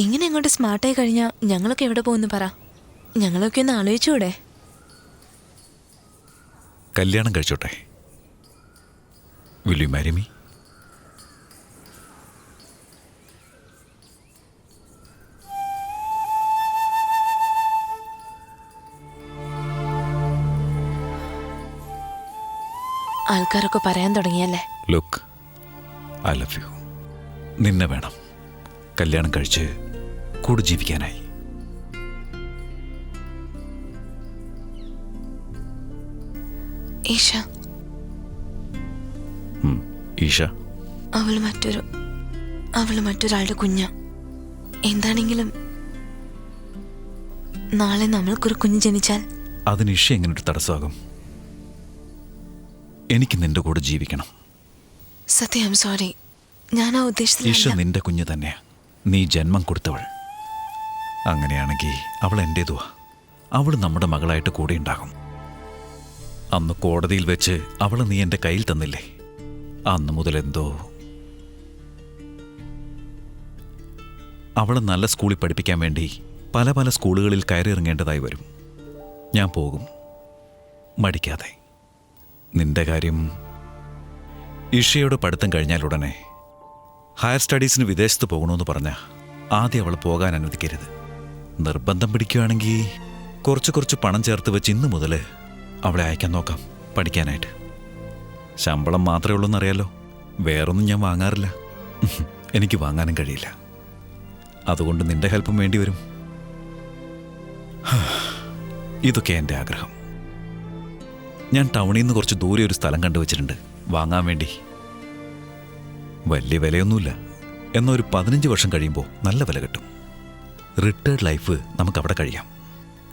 ഇങ്ങനെ അങ്ങോട്ട് സ്മാർട്ടായി കഴിഞ്ഞാൽ ഞങ്ങളൊക്കെ എവിടെ പോകുന്നു പറ. ഞങ്ങളൊക്കെ ഒന്ന് ആലോചിച്ചൂടെ? കല്യാണം കഴിച്ചോട്ടെ. Will you marry me? ആൾക്കാരൊക്കെ പറയാൻ തുടങ്ങിയല്ലേ? Look, I love you. നിന്നെ വേണം കല്യാണം കഴിച്ച് കൂടെ ജീവിക്കാനായി. ഈശ, ഈശ, അവള് മറ്റൊരാളുടെ കുഞ്ഞ. എന്താണെങ്കിലും നാളെ നമ്മൾക്കൊരു കുഞ്ഞ് ജനിച്ചാൽ അതിന് ഈശ എങ്ങനൊരു തടസ്സമാകും? എനിക്ക് നിന്റെ കൂടെ ജീവിക്കണം. സത്യം, സോറി, ഞാൻ ആ ഈശ ഉദ്ദേശത്തിലല്ല. നിന്റെ കുഞ്ഞ് തന്നെയാ. നീ ജന്മം കൊടുത്തവൾ. അങ്ങനെയാണെങ്കിൽ അവൾ എൻ്റേതുവാ. അവൾ നമ്മുടെ മകളായിട്ട് കൂടെ ഉണ്ടാകും. അന്ന് കോടതിയിൽ വെച്ച് അവളെ നീ എൻ്റെ കയ്യിൽ തന്നില്ലേ? അന്ന് മുതൽ എന്തോ അവളെ നല്ല സ്കൂളിൽ പഠിപ്പിക്കാൻ വേണ്ടി പല പല സ്കൂളുകളിൽ കയറി ഇറങ്ങേണ്ടതായി വരും. ഞാൻ പോകും, മടിക്കാതെ. നിന്റെ കാര്യം, ഈഷയുടെ പഠിത്തം കഴിഞ്ഞാലുടനെ ഹയർ സ്റ്റഡീസിന് വിദേശത്ത് പോകണമെന്ന് പറഞ്ഞാൽ ആദ്യം അവൾ പോകാൻ അനുവദിക്കരുത്. നിർബന്ധം പിടിക്കുകയാണെങ്കിൽ കുറച്ച് പണം ചേർത്ത് വെച്ച് ഇന്ന് മുതൽ അവളെ അയക്കാൻ നോക്കാം പഠിക്കാനായിട്ട്. ശമ്പളം മാത്രമേ ഉള്ളൂ എന്നറിയാലോ. വേറൊന്നും ഞാൻ വാങ്ങാറില്ല. എനിക്ക് വാങ്ങാനും കഴിയില്ല. അതുകൊണ്ട് നിന്റെ ഹെൽപ്പും വേണ്ടി വരും. ഇതൊക്കെ എൻ്റെ ആഗ്രഹം. ഞാൻ ടൗണിൽ നിന്ന് കുറച്ച് ദൂരെ ഒരു സ്ഥലം കണ്ടുവച്ചിട്ടുണ്ട് വാങ്ങാൻ വേണ്ടി. വലിയ വിലയൊന്നുമില്ല. എന്നാൽ ഒരു 15 വർഷം കഴിയുമ്പോൾ നല്ല വില കിട്ടും. റിട്ടയർഡ് ലൈഫ് നമുക്കവിടെ കഴിയാം.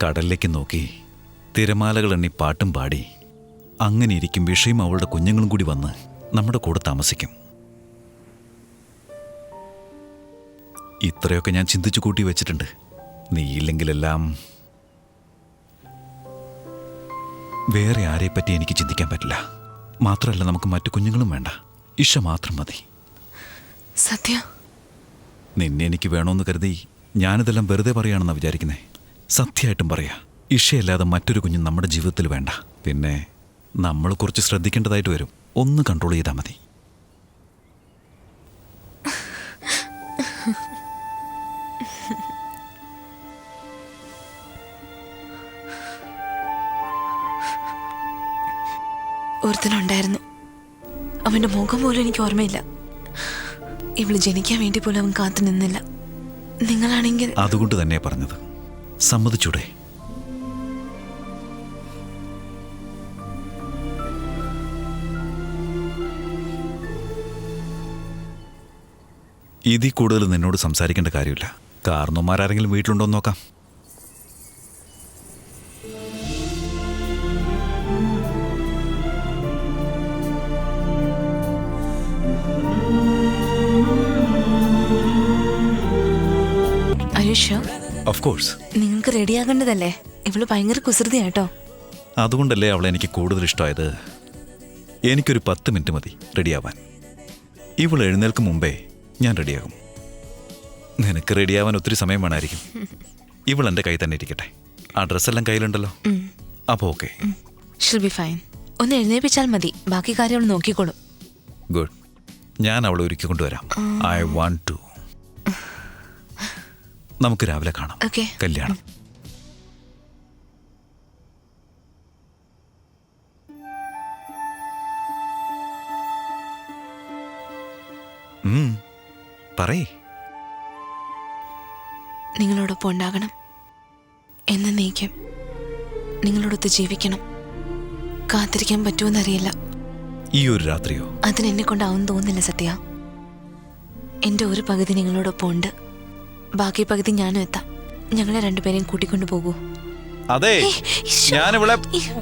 കടലിലേക്ക് നോക്കി തിരമാലകൾ എണ്ണി പാട്ടും പാടി അങ്ങനെ ഇരിക്കും. വിഷയം അവളുടെ കുഞ്ഞുങ്ങളും കൂടി വന്ന് നമ്മുടെ കൂടെ താമസിക്കും. ഇത്രയൊക്കെ ഞാൻ ചിന്തിച്ചു കൂട്ടി വെച്ചിട്ടുണ്ട്. നീയില്ലെങ്കിലെല്ലാം വേറെ ആരെപ്പറ്റി എനിക്ക് ചിന്തിക്കാൻ പറ്റില്ല. മാത്രമല്ല, നമുക്ക് മറ്റു കുഞ്ഞുങ്ങളും വേണ്ട. ഇഷ മാത്രം മതി. സത്യ, നിന്നെ എനിക്ക് വേണമെന്ന് കരുതി ഞാനിതെല്ലാം വെറുതെ പറയുകയാണെന്നാണ് വിചാരിക്കുന്നേ. സത്യമായിട്ടും പറയാ, ഇഷയല്ലാതെ മറ്റൊരു കുഞ്ഞും നമ്മുടെ ജീവിതത്തിൽ വേണ്ട. പിന്നെ നമ്മൾ കുറച്ച് ശ്രദ്ധിക്കേണ്ടതായിട്ട് വരും. ഒന്ന് കൺട്രോൾ ചെയ്താൽ മതി. ഒരുത്തനുണ്ടായിരുന്നു. അവന്റെ മുഖം പോലും എനിക്ക് ഓർമ്മയില്ല. ഇവള് ജനിക്കാൻ വേണ്ടി പോലും അവൻ കാത്തു നിന്നില്ല. നിങ്ങളാണെങ്കിൽ അതുകൊണ്ട് തന്നെ പറഞ്ഞത്. സമ്മതിച്ചൂടെ? ഇതിൽ കൂടുതൽ നിന്നോട് സംസാരിക്കേണ്ട കാര്യമില്ല. കാരണവന്മാരാരെങ്കിലും വീട്ടിലുണ്ടോ എന്ന് നോക്കാം. Of course. നിങ്ങൾക്ക് റെഡിയാകേണ്ടതല്ലേ? ഇവള് ഭയങ്കര കുസൃതിയാട്ടോ. അതുകൊണ്ടല്ലേ അവളെ എനിക്ക് കൂടുതൽ ഇഷ്ടമായത്. എനിക്കൊരു 10 മിനിറ്റ് മതി റെഡിയാവാൻ. ഇവൾ എഴുന്നേൽക്കും മുമ്പേ ഞാൻ റെഡിയാകും. നിനക്ക് റെഡിയാവാൻ ഒത്തിരി സമയം വേണമായിരിക്കും. ഇവൾ എൻ്റെ കൈ തന്നെ ഇരിക്കട്ടെ. ആ ഡ്രസ്സെല്ലാം കയ്യിലുണ്ടല്ലോ. അപ്പോൾ ഓക്കെ. She'll be fine. ഒന്ന് എഴുന്നേൽപ്പിച്ചാൽ മതി, ബാക്കി കാര്യം അവൾ നോക്കിക്കോളും. ഗുഡ്. ഞാൻ അവളെ ഒരുക്കി കൊണ്ടുവരാം. I want to. നമുക്ക് രാവിലെ കാണാം. കല്യാണം. പറയ്. നിങ്ങളോടൊപ്പം ഉണ്ടാകണം, എന്നേക്കും നിങ്ങളോടൊത്ത് ജീവിക്കണം. കാത്തിരിക്കാൻ പറ്റുമെന്നറിയില്ല. ഈ ഒരു രാത്രിയോ? അതിനെന്നെ കൊണ്ടാവും തോന്നില്ല സത്യ. എൻ്റെ ഒരു പകുതി നിങ്ങളോടൊപ്പം ഉണ്ട്, ബാക്കി പകുതി ഞാനും എത്താം. ഞങ്ങളെ രണ്ടുപേരെയും കൂട്ടിക്കൊണ്ടു പോകൂ. അതെ,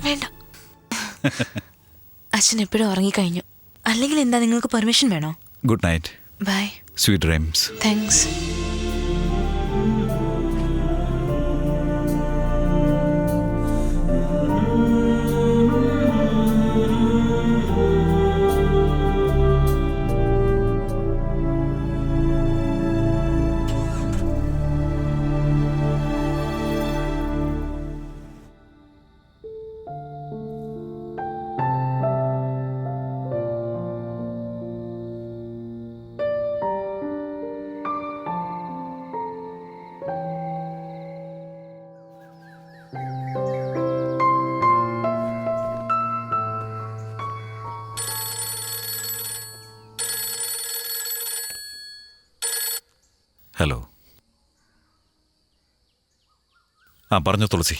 വേണ്ട. അച്ഛൻ എപ്പോഴും ഉറങ്ങിക്കഴിഞ്ഞു. അല്ലെങ്കിൽ എന്താ, നിങ്ങൾക്ക് പെർമിഷൻ വേണോ? Good night. Bye. Sweet dreams. Thanks. ആ പറഞ്ഞോ തുളസി.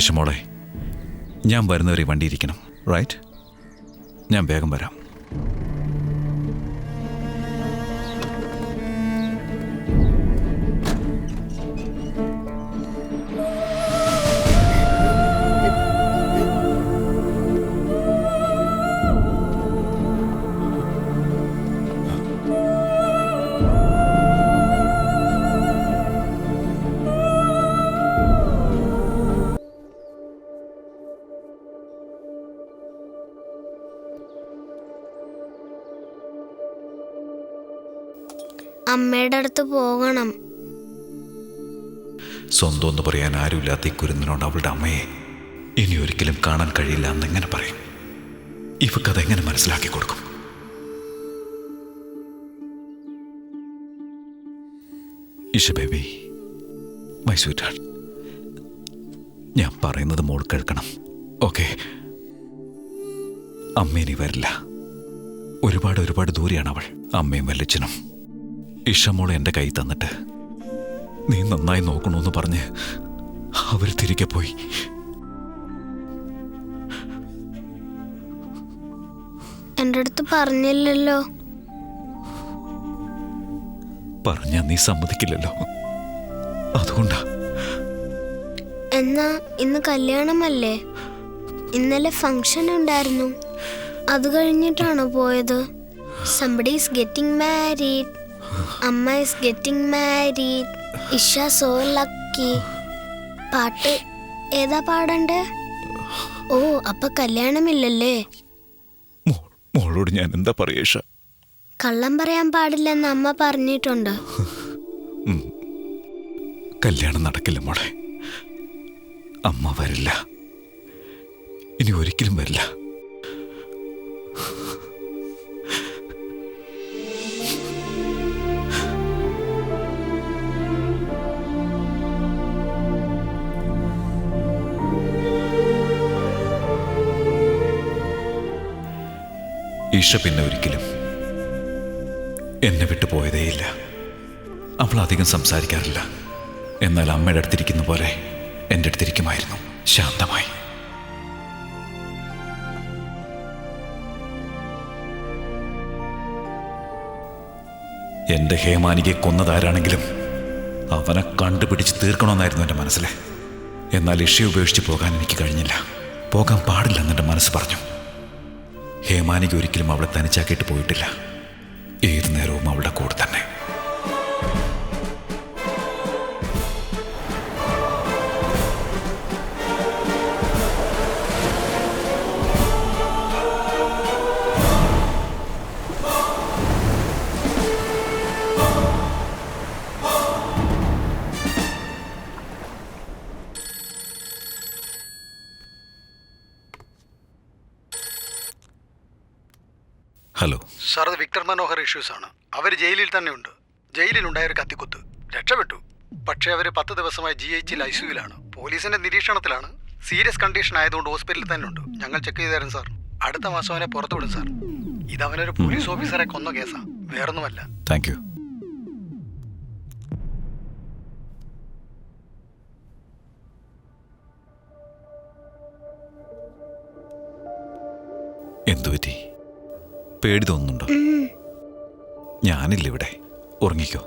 ഇഷമോളെ, ഞാൻ വരുന്നവരെ വണ്ടി ഇരിക്കണം, റൈറ്റ്? ഞാൻ വേഗം വരാം. അമ്മയുടെ അടുത്ത് പോകണം. സ്വന്തം എന്ന് പറയാൻ ആരുമില്ലാത്ത ഈ കുരുന്നിനോട് അവളുടെ അമ്മയെ ഇനി ഒരിക്കലും കാണാൻ കഴിയില്ല എന്നെങ്ങനെ പറയും? ഇവക്കതെങ്ങനെ മനസ്സിലാക്കി കൊടുക്കും? Isha baby, my sweet heart, ഞാൻ പറയുന്നത് മോൾ കേൾക്കണം, ഓക്കെ? അമ്മ ഇനി വരില്ല. ഒരുപാട് ദൂരെയാണ് അവൾ. അമ്മയും വല്യച്ഛനും ഇഷമോളെ എൻ്റെ കൈ തന്നിട്ട് നീ നന്നായി നോക്കണമെന്ന് പറഞ്ഞ് അവർ തിരികെ പോയി. എൻ്റെ അടുത്ത് പറഞ്ഞില്ലല്ലോ. പറഞ്ഞാ നീ സമ്മതിക്കില്ലല്ലോ, അതുകൊണ്ടാ. എന്നാ ഇന്ന് കല്യാണമല്ലേ? ഇന്നലെ ഫംഗ്ഷൻ ഉണ്ടായിരുന്നു, അത് കഴിഞ്ഞിട്ടാണോ പോയത്? Somebody is getting married. Amma is getting married. Isha so lucky. പാട്ട് ഏതാ പാടണ്ടേ? ഓ, അപ്പൊ കല്യാണമില്ലല്ലേ? മോളോട് ഞാൻ എന്താ പറയാ ഇഷ? കള്ളം പറയാൻ പാടില്ലെന്ന് അമ്മ പറഞ്ഞിട്ടുണ്ട്. കല്യാണം നടക്കില്ല മോളെ. അമ്മ വരില്ല, ഇനി ഒരിക്കലും വരില്ല. ഈശ പിന്നെ ഒരിക്കലും എന്നെ വിട്ടു പോയതേയില്ല. അവൾ അധികം സംസാരിക്കാറില്ല. എന്നാൽ അമ്മയുടെ അടുത്തിരിക്കുന്ന പോലെ എൻ്റെ അടുത്തിരിക്കുമായിരുന്നു, ശാന്തമായി. എൻ്റെ ഹേമാനികയെ കൊന്നതാരാണെങ്കിലും അവനെ കണ്ടുപിടിച്ച് തീർക്കണമെന്നായിരുന്നു എൻ്റെ മനസ്സിൽ. എന്നാൽ ഇഷയെ ഉപേക്ഷിച്ച് പോകാൻ എനിക്ക് കഴിഞ്ഞില്ല. പോകാൻ പാടില്ലെന്ന് എൻ്റെ മനസ്സ് പറഞ്ഞു. ഹേമാനിക ഒരിക്കലും അവളെ തനിച്ചാക്കിയിട്ട് പോയിട്ടില്ല. ഏതു നേരവും അവളുടെ കൂടെ തന്നെ. ഹലോ സാർ, അത് വിക്ടർ മനോഹർ ഇഷ്യൂസ് ആണ്. അവർ ജയിലിൽ തന്നെ ഉണ്ട്. ജയിലിലുണ്ടായ ഒരു കത്തിക്കുത്ത് രക്ഷപ്പെട്ടു. പക്ഷേ അവർ 10 ദിവസമായി GH ICUവിലാണ്. പോലീസിന്റെ നിരീക്ഷണത്തിലാണ്. സീരിയസ് കണ്ടീഷൻ ആയതുകൊണ്ട് ഹോസ്പിറ്റലിൽ തന്നെ ഉണ്ട്. ഞങ്ങൾ ചെക്ക് ചെയ്തു തരാം സാർ. അടുത്ത മാസം അവനെ പുറത്തുവിടും സാർ. ഇതവനൊരു പോലീസ് ഓഫീസറെ കൊന്ന കേസാ, വേറൊന്നുമല്ല. Thank you. എന്തുപറ്റി? പേടി തോന്നുന്നുണ്ടോ? ഞാനില്ല ഇവിടെ, ഉറങ്ങിക്കോ.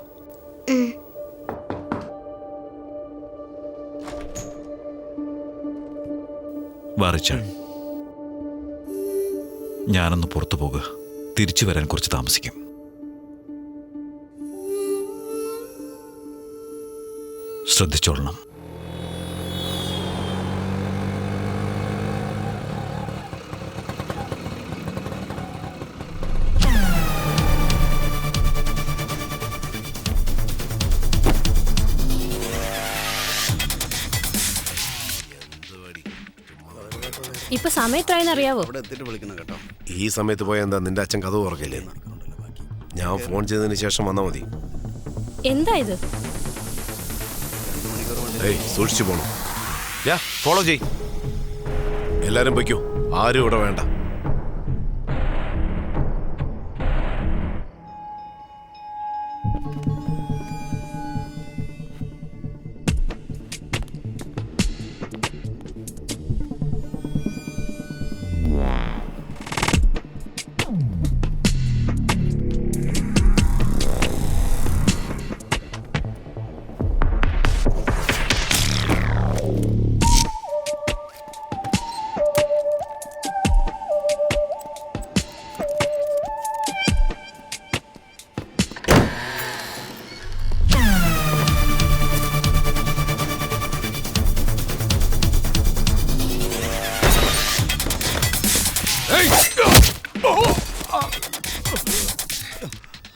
വാറിച്ചാൾ, ഞാനൊന്ന് പുറത്തു പോകുക. തിരിച്ചു വരാൻ കുറച്ച് താമസിക്കും. ശ്രദ്ധിച്ചോളണം. ഇപ്പൊ സമയത്തായെന്ന് അറിയാവോ? ഈ സമയത്ത് പോയാൽ എന്താ, നിന്റെ അച്ഛൻ കഥ ഓർക്കില്ലേന്ന്? ഞാൻ ഫോൺ ചെയ്തതിന് ശേഷം വന്നാൽ മതി. എന്താ ഇത്? സൂക്ഷിച്ചു പോണം. ഫോളോ ചെയ്. എല്ലാരും പൊയ്ക്കോ, ആരും ഇവിടെ വേണ്ട.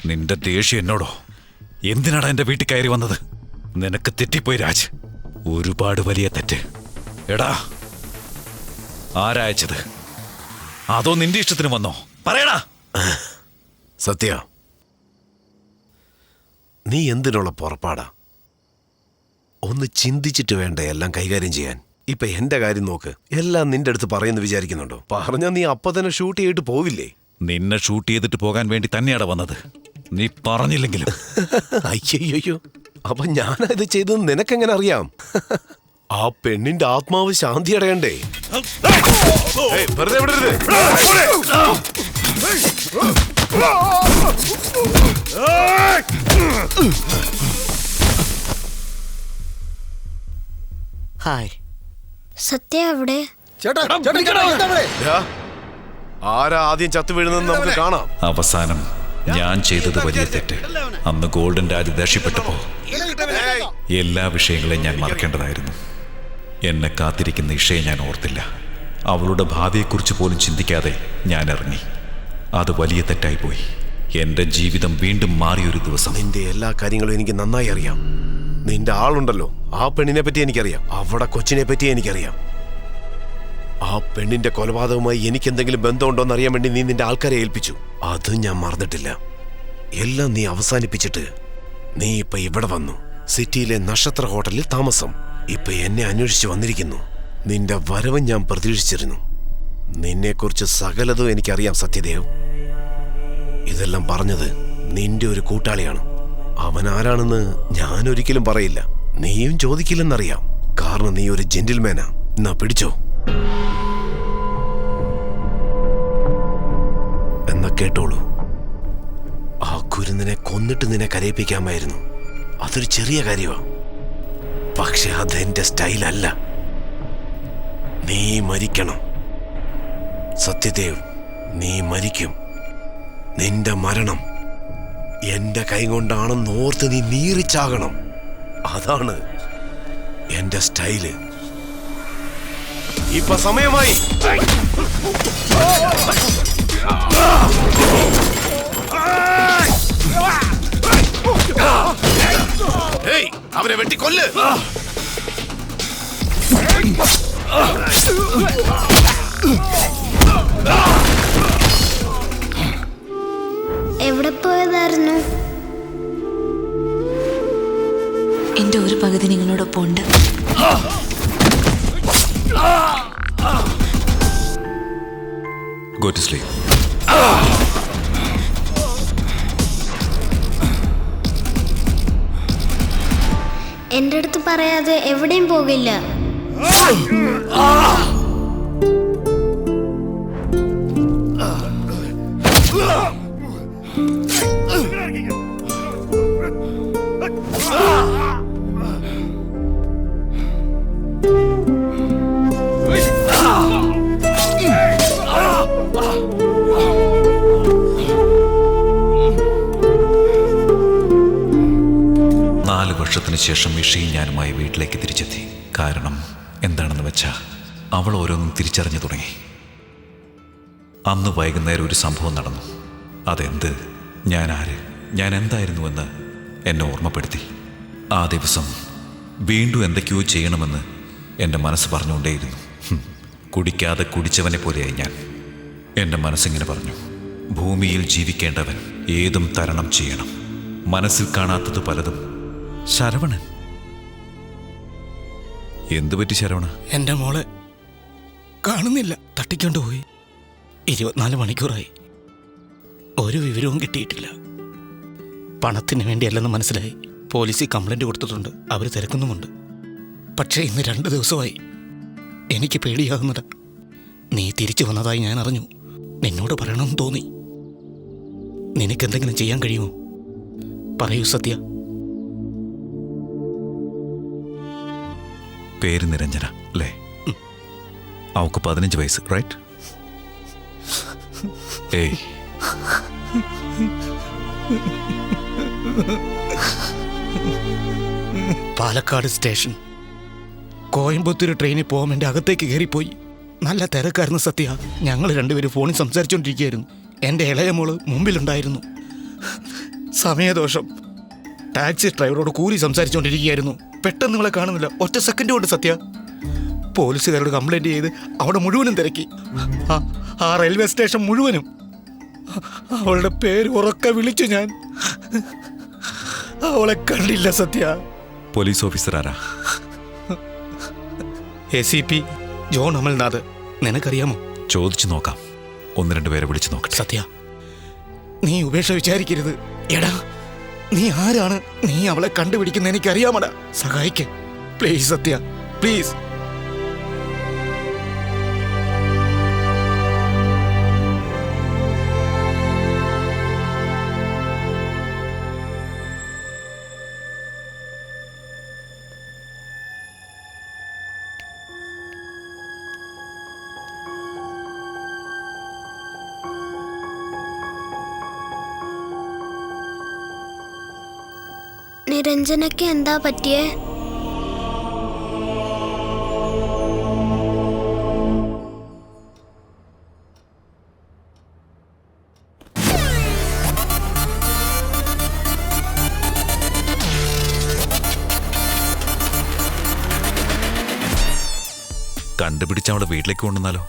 നിന്റെ ദേഷ്യം എന്നോടോ? എന്തിനാടാ എന്റെ വീട്ടിൽ കയറി വന്നത്? നിനക്ക് തെറ്റിപ്പോയി രാജ്, ഒരുപാട് വലിയ തെറ്റ്. എടാ, ആരയച്ചത്? അതോ നിന്റെ ഇഷ്ടത്തിന് വന്നോ? പറയടാ. സത്യ, നീ എന്തിനുള്ള പുറപ്പാടാ? ഒന്ന് ചിന്തിച്ചിട്ട് വേണ്ട എല്ലാം കൈകാര്യം ചെയ്യാൻ. ഇപ്പൊ എന്റെ കാര്യം നോക്ക്, എല്ലാം നിന്റെ അടുത്ത് പറയുന്നു വിചാരിക്കുന്നുണ്ടോ? പറഞ്ഞാ നീ അപ്പൊ തന്നെ ഷൂട്ട് ചെയ്തിട്ട് പോവില്ലേ? നിന്നെ ഷൂട്ട് ചെയ്തിട്ട് പോകാൻ വേണ്ടി തന്നെയാടാ വന്നത്, നീ പറഞ്ഞില്ലെങ്കിലും. അയ്യോ, അപ്പൊ ഞാനത് ചെയ്തത് നിനക്കെങ്ങനെ അറിയാം? ആ പെണ്ണിന്റെ ആത്മാവ് ശാന്തി അടയണ്ടേ? വെറുതെ വിടരുത്. ഹായ്. സത്യ എവിടെ? ആരാ ആദ്യം ചത്തു വീഴുന്നെന്ന് നമുക്ക് കാണാം. അവസാനം ഞാൻ ചെയ്തത് വലിയ തെറ്റ്. അന്ന് ഗോൾഡൻ രാജ് ദേഷ്യപ്പെട്ടപ്പോ എല്ലാ വിഷയങ്ങളെയും ഞാൻ മറക്കേണ്ടതായിരുന്നു. എന്നെ കാത്തിരിക്കുന്ന ഇഷയെ ഞാൻ ഓർത്തില്ല. അവളുടെ ഭാവിയെക്കുറിച്ച് പോലും ചിന്തിക്കാതെ ഞാൻ ഇറങ്ങി. അത് വലിയ തെറ്റായിപ്പോയി. എന്റെ ജീവിതം വീണ്ടും മാറിയൊരു ദിവസം. നിന്റെ എല്ലാ കാര്യങ്ങളും എനിക്ക് നന്നായി അറിയാം. നിന്റെ ആളുണ്ടല്ലോ, ആ പെണ്ണിനെ പറ്റി എനിക്കറിയാം. അവിടെ കൊച്ചിനെ പറ്റി എനിക്കറിയാം. ആ പെണ്ണിന്റെ കൊലപാതകവുമായി എനിക്കെന്തെങ്കിലും ബന്ധമുണ്ടോന്ന് അറിയാൻ വേണ്ടി നീ നിന്റെ ആൾക്കാരെ ഏൽപ്പിച്ചു. അത് ഞാൻ മറന്നിട്ടില്ല. എല്ലാം നീ അവസാനിപ്പിച്ചിട്ട് നീ ഇപ്പൊ ഇവിടെ വന്നു. സിറ്റിയിലെ നക്ഷത്ര ഹോട്ടലിൽ താമസം. ഇപ്പൊ എന്നെ അന്വേഷിച്ച് വന്നിരിക്കുന്നു. നിന്റെ വരവും ഞാൻ പ്രതീക്ഷിച്ചിരുന്നു. നിന്നെക്കുറിച്ച് സകലതും എനിക്കറിയാം സത്യദേവ്. ഇതെല്ലാം പറഞ്ഞത് നിന്റെ ഒരു കൂട്ടാളിയാണ്. അവൻ ആരാണെന്ന് ഞാൻ ഒരിക്കലും പറയില്ല, നീയും ചോദിക്കില്ലെന്നറിയാം. കാരണം നീ ഒരു ജെന്റിൽമാനാ. എന്നാ പിടിച്ചോ. എന്നാ കേട്ടോളൂ. ആ കുരുന്നിനെ കൊന്നിട്ട് നിന്നെ കരയിപ്പിക്കാമായിരുന്നു. അതൊരു ചെറിയ കാര്യമാ. പക്ഷെ അതെന്റെ സ്റ്റൈലല്ല. നീ മരിക്കണം സത്യദേവ്, നീ മരിക്കും. നിന്റെ മരണം എന്റെ കൈ കൊണ്ടാണെന്ന് ഓർത്ത് നീ നീറിച്ചാകണം. അതാണ് എന്റെ സ്റ്റൈല്. ഇപ്പൊ സമയമായി. അവരെ വെട്ടിക്കൊല്ല്. എവിടെ പോയതായിരുന്നു? എന്റെ ഒരു പകുതി നിങ്ങളോടൊപ്പം ഉണ്ട്. Go to sleep. എന്റെ അടുത്ത് പറയാതെ എവിടെയും പോകില്ല. ശേഷം ഇഷയും ഞാനുമായി വീട്ടിലേക്ക് തിരിച്ചെത്തി. കാരണം എന്താണെന്ന് വെച്ചാൽ അവൾ ഓരോന്നും തിരിച്ചറിഞ്ഞു തുടങ്ങി. അന്ന് വൈകുന്നേരം ഒരു സംഭവം നടന്നു. അതെന്ത്, ഞാൻ ആര്, ഞാൻ എന്തായിരുന്നുവെന്ന് എന്നെ ഓർമ്മപ്പെടുത്തി. ആ ദിവസം വീണ്ടും എന്തൊക്കെയോ ചെയ്യണമെന്ന് എൻ്റെ മനസ്സ് പറഞ്ഞുകൊണ്ടേയിരുന്നു. കുടിക്കാതെ കുടിച്ചവനെ പോലെയായി ഞാൻ. എൻ്റെ മനസ്സിങ്ങനെ പറഞ്ഞു, ഭൂമിയിൽ ജീവിക്കേണ്ടവൻ ഏതും തരണം ചെയ്യണം. മനസ്സിൽ കാണാത്തത് പലതും. ശരവണൻ, എന്തു പറ്റി ശരവണ? എന്റെ മോള് കാണുന്നില്ല. തട്ടിക്കൊണ്ടുപോയി. 24 മണിക്കൂറായി. ഒരു വിവരവും കിട്ടിയിട്ടില്ല. പണത്തിന് വേണ്ടിയല്ലെന്ന് മനസ്സിലായി. പോലീസിൽ കംപ്ലൈന്റ് കൊടുത്തിട്ടുണ്ട്. അവർ തിരക്കുന്നുമുണ്ട്. പക്ഷേ ഇന്ന് 2 ദിവസമായി. എനിക്ക് പേടിയാകുന്നില്ല. നീ തിരിച്ചു വന്നതായി ഞാൻ അറിഞ്ഞു. നിന്നോട് പറയണമെന്ന് തോന്നി. നിനക്കെന്തെങ്കിലും ചെയ്യാൻ കഴിയുമോ? പറയൂ സത്യ. പേര് നിരഞ്ജന അല്ലേ? അവൾക്ക് 15 വയസ്സ്, റൈറ്റ്? ഏയ്, പാലക്കാട് സ്റ്റേഷൻ. കോയമ്പത്തൂർ ട്രെയിനിൽ പോകാൻ വേണ്ടി അകത്തേക്ക് കയറിപ്പോയി. നല്ല തിരക്കായിരുന്നു സത്യ. ഞങ്ങൾ രണ്ടുപേരും ഫോണിൽ സംസാരിച്ചുകൊണ്ടിരിക്കുകയായിരുന്നു. എൻ്റെ ഇളയ മോള് മുമ്പിലുണ്ടായിരുന്നു. സമയദോഷം. ടാക്സി ഡ്രൈവറോട് കൂലി സംസാരിച്ചുകൊണ്ടിരിക്കുകയായിരുന്നു. പെട്ടെന്ന് നിങ്ങളെ കാണുന്നില്ല. ഒറ്റ സെക്കൻഡ് കൊണ്ട് സത്യ. പോലീസുകാരോട് കംപ്ലൈൻറ്റ് ചെയ്ത് അവിടെ മുഴുവനും തിരക്കി. ആ റെയിൽവേ സ്റ്റേഷൻ മുഴുവനും. അവളുടെ പേര് ഉറക്കെ വിളിച്ചു ഞാൻ. അവളെ കണ്ടില്ല സത്യ. പോലീസ് ഓഫീസർ ആരാ? ACP John Amalnath. നിനക്കറിയാമോ? ചോദിച്ചു നോക്കാം. 1-2 പേരെ വിളിച്ചു നോക്കട്ടെ. സത്യ, നീ ഉപേക്ഷ വിചാരിക്കരുത്. എടാ, നീ ആരാണ്? നീ അവളെ കണ്ടുപിടിക്കുന്ന എനിക്കറിയാമടാ. സഹായിക്ക് പ്ലീസ് സത്യ, പ്ലീസ്. നിരഞ്ജനയ്ക്ക് എന്താ പറ്റിയേ? കണ്ടുപിടിച്ച് അവളെ വീട്ടിലേക്ക് കൊണ്ടുവന്നാലോ?